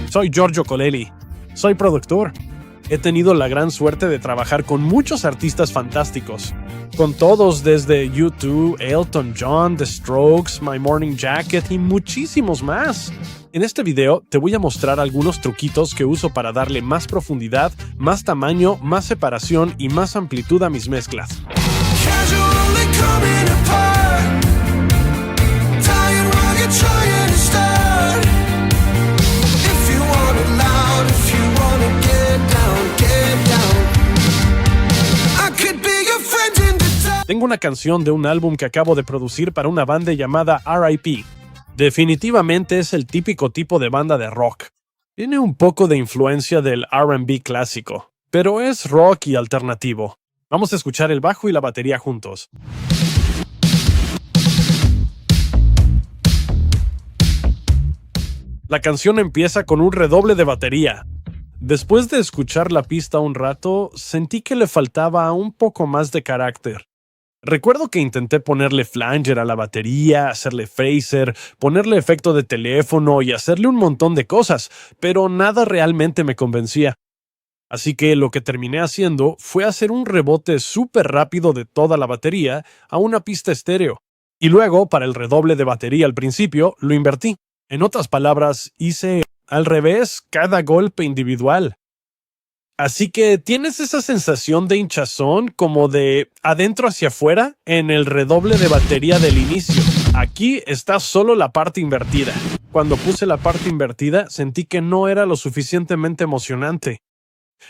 Soy Giorgio Colelli. Soy productor. He tenido la gran suerte de trabajar con muchos artistas fantásticos. Con todos desde U2, Elton John, The Strokes, My Morning Jacket y muchísimos más. En este video te voy a mostrar algunos truquitos que uso para darle más profundidad, más tamaño, más separación y más amplitud a mis mezclas. Tengo una canción de un álbum que acabo de producir para una banda llamada R.I.P. Definitivamente es el típico tipo de banda de rock. Tiene un poco de influencia del R&B clásico, pero es rock y alternativo. Vamos a escuchar el bajo y la batería juntos. La canción empieza con un redoble de batería. Después de escuchar la pista un rato, sentí que le faltaba un poco más de carácter. Recuerdo que intenté ponerle flanger a la batería, hacerle phaser, ponerle efecto de teléfono y hacerle un montón de cosas, pero nada realmente me convencía. Así que lo que terminé haciendo fue hacer un rebote súper rápido de toda la batería a una pista estéreo. Y luego, para el redoble de batería al principio, lo invertí. En otras palabras, hice al revés cada golpe individual. Así que tienes esa sensación de hinchazón como de adentro hacia afuera en el redoble de batería del inicio. Aquí está solo la parte invertida. Cuando puse la parte invertida sentí que no era lo suficientemente emocionante.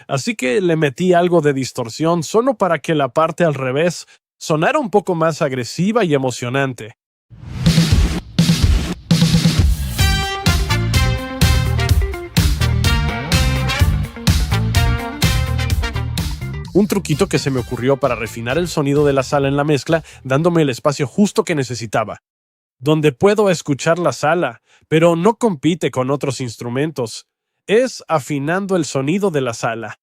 Así que le metí algo de distorsión solo para que la parte al revés sonara un poco más agresiva y emocionante. Un truquito que se me ocurrió para refinar el sonido de la sala en la mezcla, dándome el espacio justo que necesitaba. Donde puedo escuchar la sala, pero no compite con otros instrumentos. Es afinando el sonido de la sala.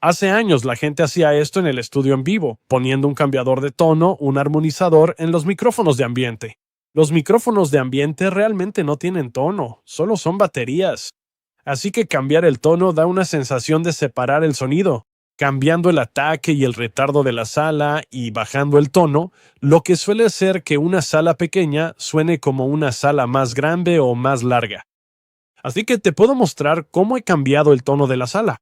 Hace años la gente hacía esto en el estudio en vivo, poniendo un cambiador de tono, un armonizador en los micrófonos de ambiente. Los micrófonos de ambiente realmente no tienen tono, solo son baterías. Así que cambiar el tono da una sensación de separar el sonido. Cambiando el ataque y el retardo de la sala y bajando el tono, lo que suele ser que una sala pequeña suene como una sala más grande o más larga. Así que te puedo mostrar cómo he cambiado el tono de la sala.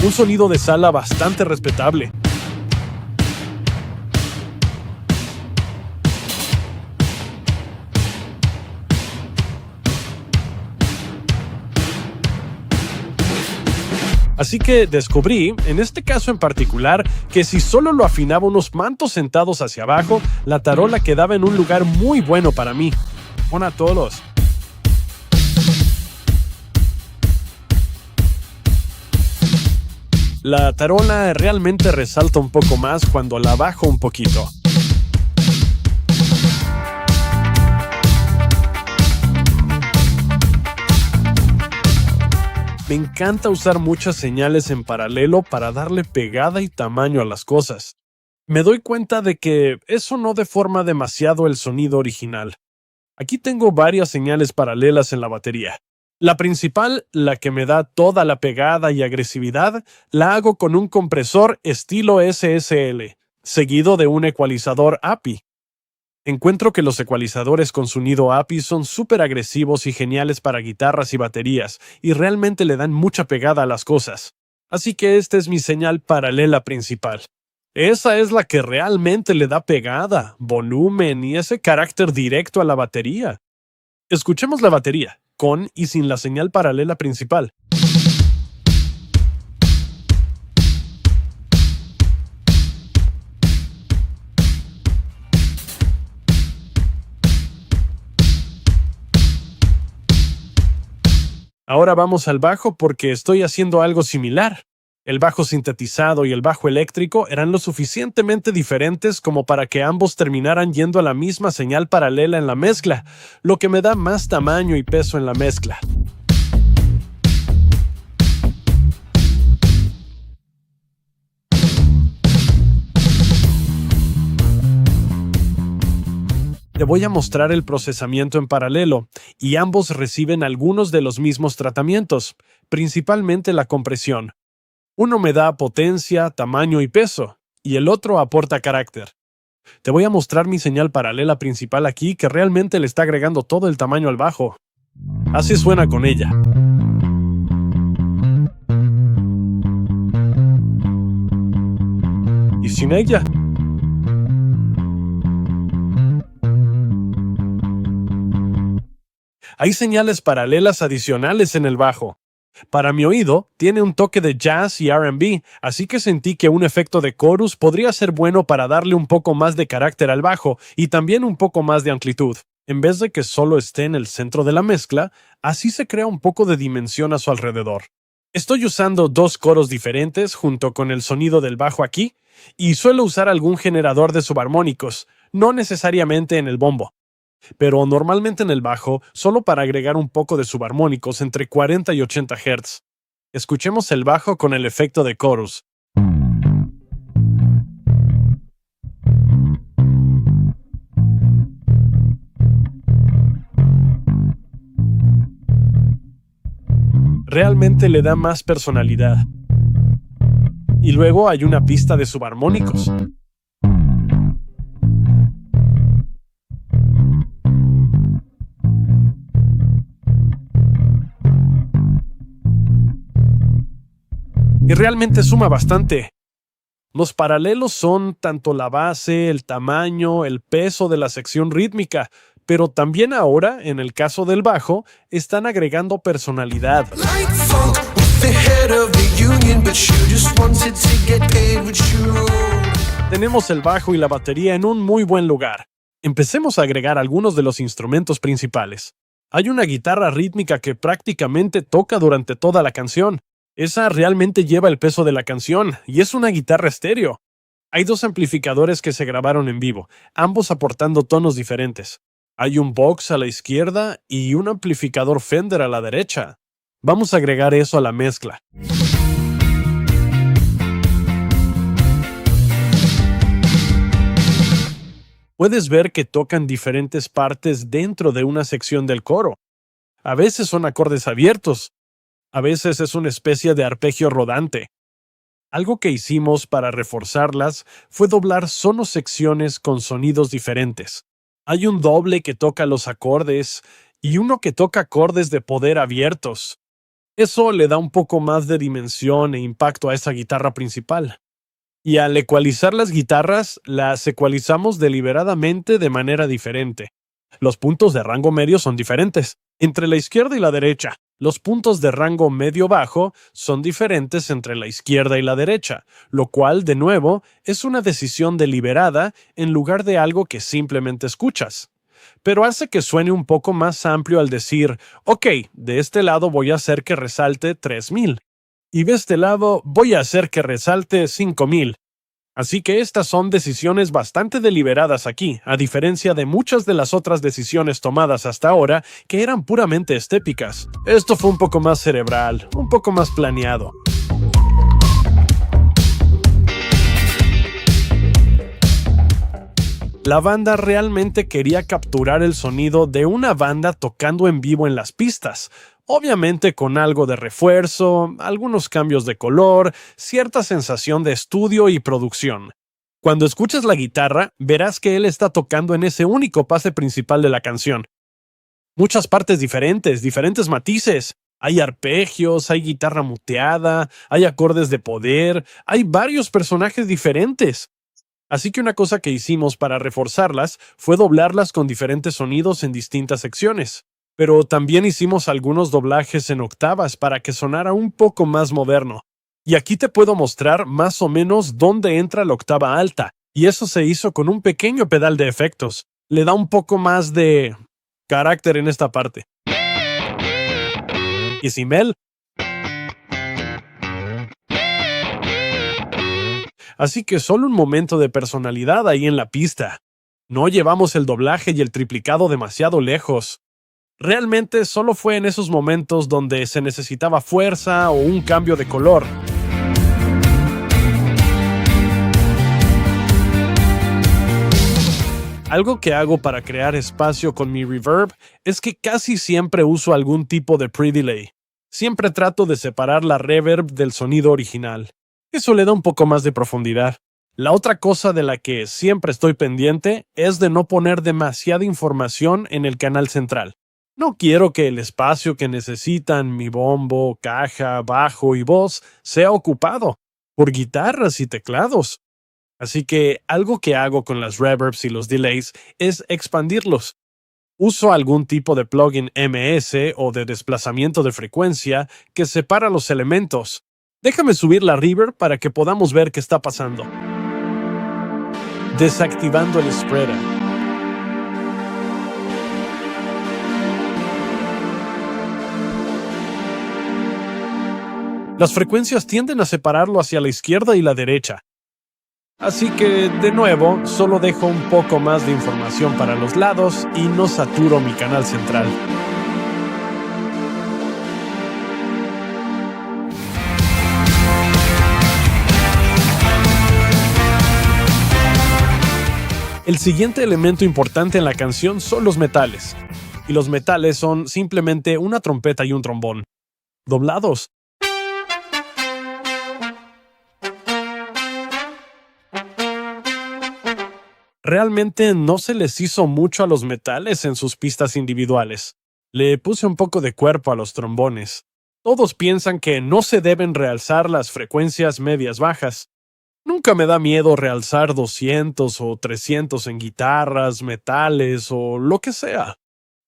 Un sonido de sala bastante respetable. Así que descubrí, en este caso en particular, que si solo lo afinaba unos mantos sentados hacia abajo, la tarola quedaba en un lugar muy bueno para mí. Hola a todos. La tarola realmente resalta un poco más cuando la bajo un poquito. Me encanta usar muchas señales en paralelo para darle pegada y tamaño a las cosas. Me doy cuenta de que eso no deforma demasiado el sonido original. Aquí tengo varias señales paralelas en la batería. La principal, la que me da toda la pegada y agresividad, la hago con un compresor estilo SSL, seguido de un ecualizador API. Encuentro que los ecualizadores con sonido API son súper agresivos y geniales para guitarras y baterías, y realmente le dan mucha pegada a las cosas. Así que esta es mi señal paralela principal. Esa es la que realmente le da pegada, volumen y ese carácter directo a la batería. Escuchemos la batería, con y sin la señal paralela principal. Ahora vamos al bajo porque estoy haciendo algo similar. El bajo sintetizado y el bajo eléctrico eran lo suficientemente diferentes como para que ambos terminaran yendo a la misma señal paralela en la mezcla, lo que me da más tamaño y peso en la mezcla. Te voy a mostrar el procesamiento en paralelo, y ambos reciben algunos de los mismos tratamientos, principalmente la compresión. Uno me da potencia, tamaño y peso, y el otro aporta carácter. Te voy a mostrar mi señal paralela principal aquí, que realmente le está agregando todo el tamaño al bajo. Así suena con ella. Y sin ella. Hay señales paralelas adicionales en el bajo. Para mi oído, tiene un toque de jazz y R&B, así que sentí que un efecto de chorus podría ser bueno para darle un poco más de carácter al bajo y también un poco más de amplitud. En vez de que solo esté en el centro de la mezcla, así se crea un poco de dimensión a su alrededor. Estoy usando dos coros diferentes junto con el sonido del bajo aquí, y suelo usar algún generador de subarmónicos, no necesariamente en el bombo, pero normalmente en el bajo, solo para agregar un poco de subarmónicos entre 40 y 80 Hz. Escuchemos el bajo con el efecto de chorus. Realmente le da más personalidad. Y luego hay una pista de subarmónicos. Y realmente suma bastante. Los paralelos son tanto la base, el tamaño, el peso de la sección rítmica, pero también ahora, en el caso del bajo, están agregando personalidad. Tenemos el bajo y la batería en un muy buen lugar. Empecemos a agregar algunos de los instrumentos principales. Hay una guitarra rítmica que prácticamente toca durante toda la canción. Esa realmente lleva el peso de la canción, y es una guitarra estéreo. Hay dos amplificadores que se grabaron en vivo, ambos aportando tonos diferentes. Hay un box a la izquierda y un amplificador Fender a la derecha. Vamos a agregar eso a la mezcla. Puedes ver que tocan diferentes partes dentro de una sección del coro. A veces son acordes abiertos. A veces es una especie de arpegio rodante. Algo que hicimos para reforzarlas fue doblar secciones con sonidos diferentes. Hay un doble que toca los acordes y uno que toca acordes de poder abiertos. Eso le da un poco más de dimensión e impacto a esa guitarra principal. Y al ecualizar las guitarras, las ecualizamos deliberadamente de manera diferente. Los puntos de rango medio son diferentes, entre la izquierda y la derecha. Los puntos de rango medio-bajo son diferentes entre la izquierda y la derecha, lo cual, de nuevo, es una decisión deliberada en lugar de algo que simplemente escuchas. Pero hace que suene un poco más amplio al decir, ok, de este lado voy a hacer que resalte 3000, y de este lado voy a hacer que resalte 5000. Así que estas son decisiones bastante deliberadas aquí, a diferencia de muchas de las otras decisiones tomadas hasta ahora que eran puramente estéticas. Esto fue un poco más cerebral, un poco más planeado. La banda realmente quería capturar el sonido de una banda tocando en vivo en las pistas. Obviamente con algo de refuerzo, algunos cambios de color, cierta sensación de estudio y producción. Cuando escuchas la guitarra, verás que él está tocando en ese único pase principal de la canción. Muchas partes diferentes, diferentes matices. Hay arpegios, hay guitarra muteada, hay acordes de poder, hay varios personajes diferentes. Así que una cosa que hicimos para reforzarlas fue doblarlas con diferentes sonidos en distintas secciones. Pero también hicimos algunos doblajes en octavas para que sonara un poco más moderno. Y aquí te puedo mostrar más o menos dónde entra la octava alta, y eso se hizo con un pequeño pedal de efectos. Le da un poco más de carácter en esta parte. Y Simmel. Así que solo un momento de personalidad ahí en la pista. No llevamos el doblaje y el triplicado demasiado lejos. Realmente solo fue en esos momentos donde se necesitaba fuerza o un cambio de color. Algo que hago para crear espacio con mi reverb es que casi siempre uso algún tipo de pre-delay. Siempre trato de separar la reverb del sonido original. Eso le da un poco más de profundidad. La otra cosa de la que siempre estoy pendiente es de no poner demasiada información en el canal central. No quiero que el espacio que necesitan mi bombo, caja, bajo y voz sea ocupado por guitarras y teclados. Así que algo que hago con las reverbs y los delays es expandirlos. Uso algún tipo de plugin MS o de desplazamiento de frecuencia que separa los elementos. Déjame subir la reverb para que podamos ver qué está pasando. Desactivando el spreader. Las frecuencias tienden a separarlo hacia la izquierda y la derecha. Así que, de nuevo, solo dejo un poco más de información para los lados y no saturo mi canal central. El siguiente elemento importante en la canción son los metales. Y los metales son simplemente una trompeta y un trombón, doblados. Realmente no se les hizo mucho a los metales en sus pistas individuales. Le puse un poco de cuerpo a los trombones. Todos piensan que no se deben realzar las frecuencias medias bajas. Nunca me da miedo realzar 200 o 300 en guitarras, metales o lo que sea.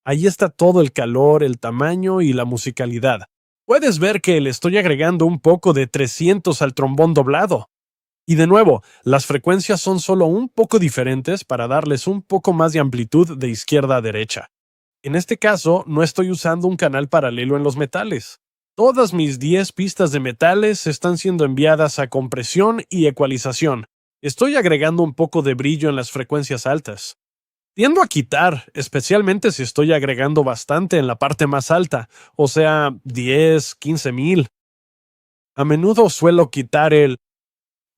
Ahí está todo el calor, el tamaño y la musicalidad. Puedes ver que le estoy agregando un poco de 300 al trombón doblado. Y de nuevo, las frecuencias son solo un poco diferentes para darles un poco más de amplitud de izquierda a derecha. En este caso, no estoy usando un canal paralelo en los metales. Todas mis 10 pistas de metales están siendo enviadas a compresión y ecualización. Estoy agregando un poco de brillo en las frecuencias altas. Tiendo a quitar, especialmente si estoy agregando bastante en la parte más alta, o sea, 10, 15,000. A menudo suelo quitar el...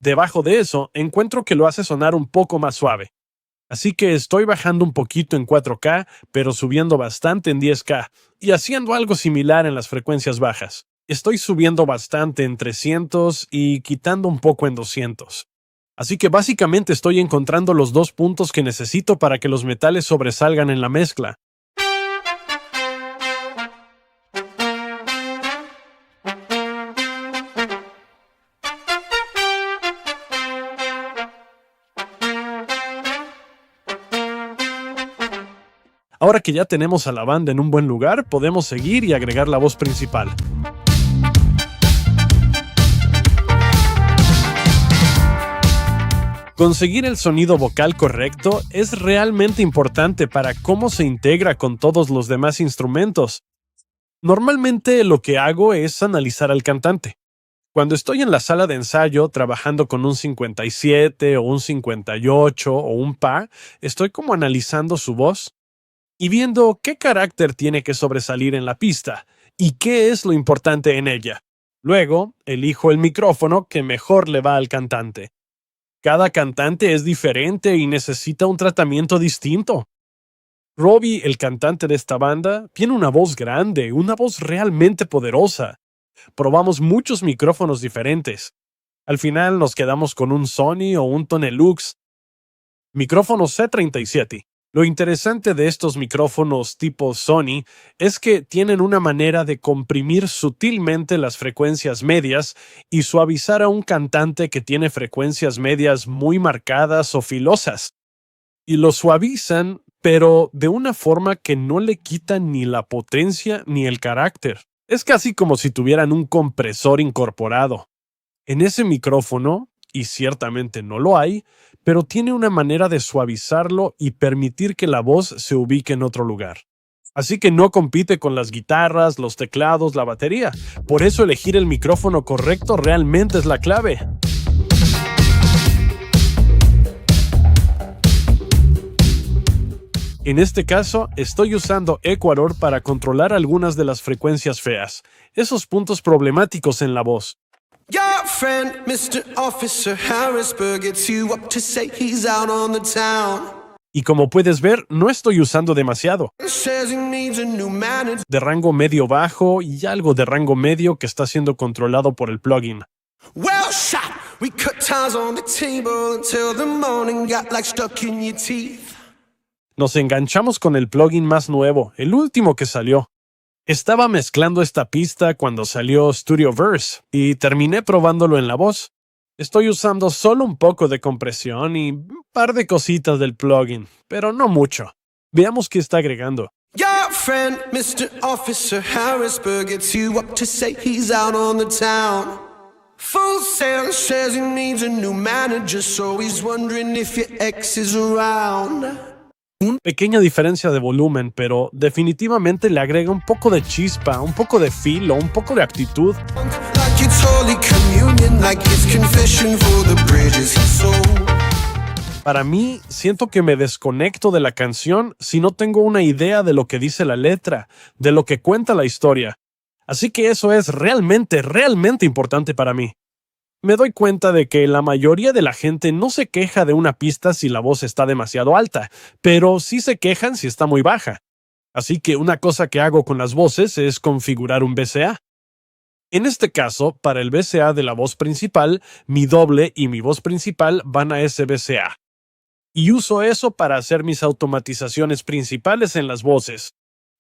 Debajo de eso, encuentro que lo hace sonar un poco más suave. Así que estoy bajando un poquito en 4K, pero subiendo bastante en 10K, y haciendo algo similar en las frecuencias bajas. Estoy subiendo bastante en 300 y quitando un poco en 200. Así que básicamente estoy encontrando los dos puntos que necesito para que los metales sobresalgan en la mezcla. Ahora que ya tenemos a la banda en un buen lugar, podemos seguir y agregar la voz principal. Conseguir el sonido vocal correcto es realmente importante para cómo se integra con todos los demás instrumentos. Normalmente lo que hago es analizar al cantante. Cuando estoy en la sala de ensayo trabajando con un 57 o un 58 o un Pa, estoy como analizando su voz y viendo qué carácter tiene que sobresalir en la pista y qué es lo importante en ella. Luego, elijo el micrófono que mejor le va al cantante. Cada cantante es diferente y necesita un tratamiento distinto. Robbie, el cantante de esta banda, tiene una voz grande, una voz realmente poderosa. Probamos muchos micrófonos diferentes. Al final nos quedamos con un Sony o un Tonelux. Micrófono C37. Lo interesante de estos micrófonos tipo Sony es que tienen una manera de comprimir sutilmente las frecuencias medias y suavizar a un cantante que tiene frecuencias medias muy marcadas o filosas. Y lo suavizan, pero de una forma que no le quitan ni la potencia ni el carácter. Es casi como si tuvieran un compresor incorporado. En ese micrófono, y ciertamente no lo hay, pero tiene una manera de suavizarlo y permitir que la voz se ubique en otro lugar. Así que no compite con las guitarras, los teclados, la batería. Por eso elegir el micrófono correcto realmente es la clave. En este caso, estoy usando Ecuador para controlar algunas de las frecuencias feas, esos puntos problemáticos en la voz. Your friend, Mr. Officer Harrisburg, gets you up to say he's out on the town. Y como puedes ver, no estoy usando demasiado. De rango medio-bajo y algo de rango medio que está siendo controlado por el plugin. Nos enganchamos con el plugin más nuevo, el último que salió. Estaba mezclando esta pista cuando salió Studioverse y terminé probándolo en la voz. Estoy usando solo un poco de compresión y un par de cositas del plugin, pero no mucho. Veamos qué está agregando. Your friend, Mr. Officer Harrisburg, gets you up to say he's out on the town. Full sail says he needs a new manager, so he's wondering if your ex is around. Una pequeña diferencia de volumen, pero definitivamente le agrega un poco de chispa, un poco de filo, un poco de actitud. Like it's Holy Communion, like his confession for the bridges he sold. Para mí, siento que me desconecto de la canción si no tengo una idea de lo que dice la letra, de lo que cuenta la historia. Así que eso es realmente importante para mí. Me doy cuenta de que la mayoría de la gente no se queja de una pista si la voz está demasiado alta, pero sí se quejan si está muy baja. Así que una cosa que hago con las voces es configurar un VCA. En este caso, para el VCA de la voz principal, mi doble y mi voz principal van a ese VCA. Y uso eso para hacer mis automatizaciones principales en las voces.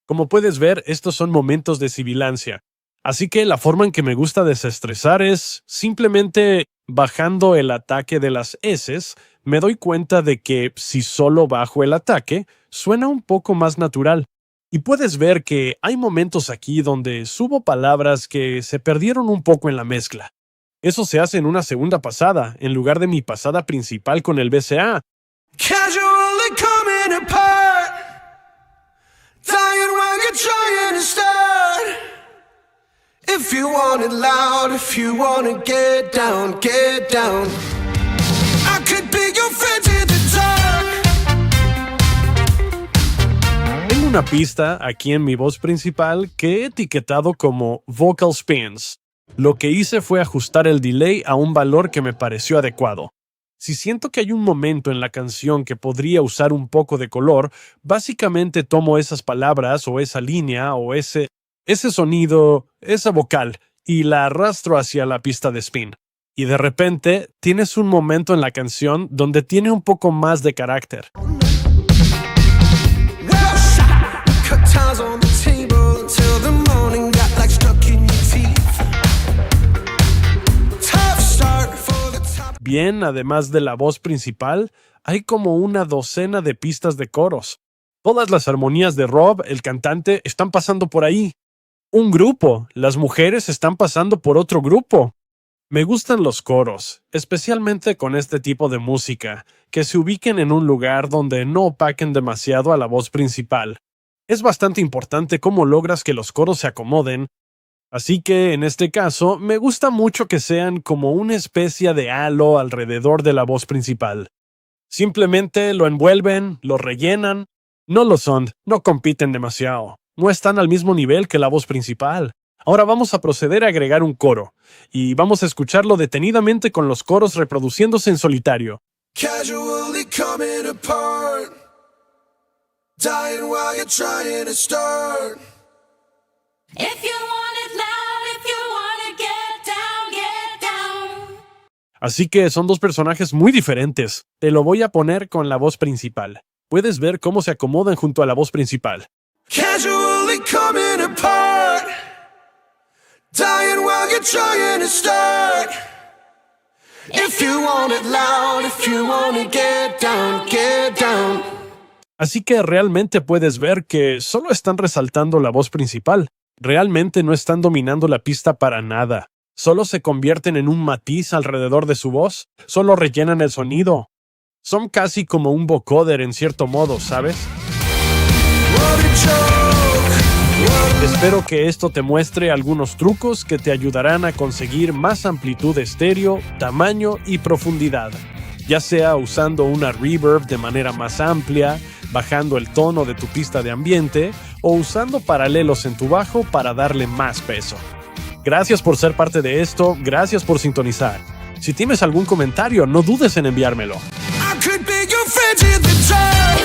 Como puedes ver, estos son momentos de sibilancia. Así que la forma en que me gusta desestresar es simplemente bajando el ataque de las S's, me doy cuenta de que si solo bajo el ataque, suena un poco más natural. Y puedes ver que hay momentos aquí donde subo palabras que se perdieron un poco en la mezcla. Eso se hace en una segunda pasada, en lugar de mi pasada principal con el VCA. Casually coming apart, dying while you're trying to start. If you want it loud, if you want to get down, get down. I could be your friend in the dark. Tengo una pista aquí en mi voz principal que he etiquetado como Vocal Spins. Lo que hice fue ajustar el delay a un valor que me pareció adecuado. Si siento que hay un momento en la canción que podría usar un poco de color, básicamente tomo esas palabras o esa línea o ese sonido, esa vocal, y la arrastro hacia la pista de spin. Y de repente, tienes un momento en la canción donde tiene un poco más de carácter. Bien, además de la voz principal, hay como una docena de pistas de coros. Todas las armonías de Rob, el cantante, están pasando por ahí. Un grupo, las mujeres están pasando por otro grupo. Me gustan los coros, especialmente con este tipo de música, que se ubiquen en un lugar donde no opaquen demasiado a la voz principal. Es bastante importante cómo logras que los coros se acomoden, así que en este caso me gusta mucho que sean como una especie de halo alrededor de la voz principal. Simplemente lo envuelven, lo rellenan. No lo son, no compiten demasiado. No están al mismo nivel que la voz principal. Ahora vamos a proceder a agregar un coro, y vamos a escucharlo detenidamente con los coros reproduciéndose en solitario. Casually coming apart, dying while you're trying to start. If you want it loud, if you want to get down, get down. Así que son dos personajes muy diferentes. Te lo voy a poner con la voz principal. Puedes ver cómo se acomodan junto a la voz principal. Casually coming apart, dying while you're trying to start. If you want it loud, if you want to get down, get down. Así que realmente puedes ver que solo están resaltando la voz principal. Realmente no están dominando la pista para nada. Solo se convierten en un matiz alrededor de su voz. Solo rellenan el sonido. Son casi como un vocoder en cierto modo, ¿sabes? Espero que esto te muestre algunos trucos que te ayudarán a conseguir más amplitud estéreo, tamaño y profundidad, ya sea usando una reverb de manera más amplia, bajando el tono de tu pista de ambiente o usando paralelos en tu bajo para darle más peso. Gracias por ser parte de esto, gracias por sintonizar. Si tienes algún comentario, no dudes en enviármelo. I could be your friend in the dark.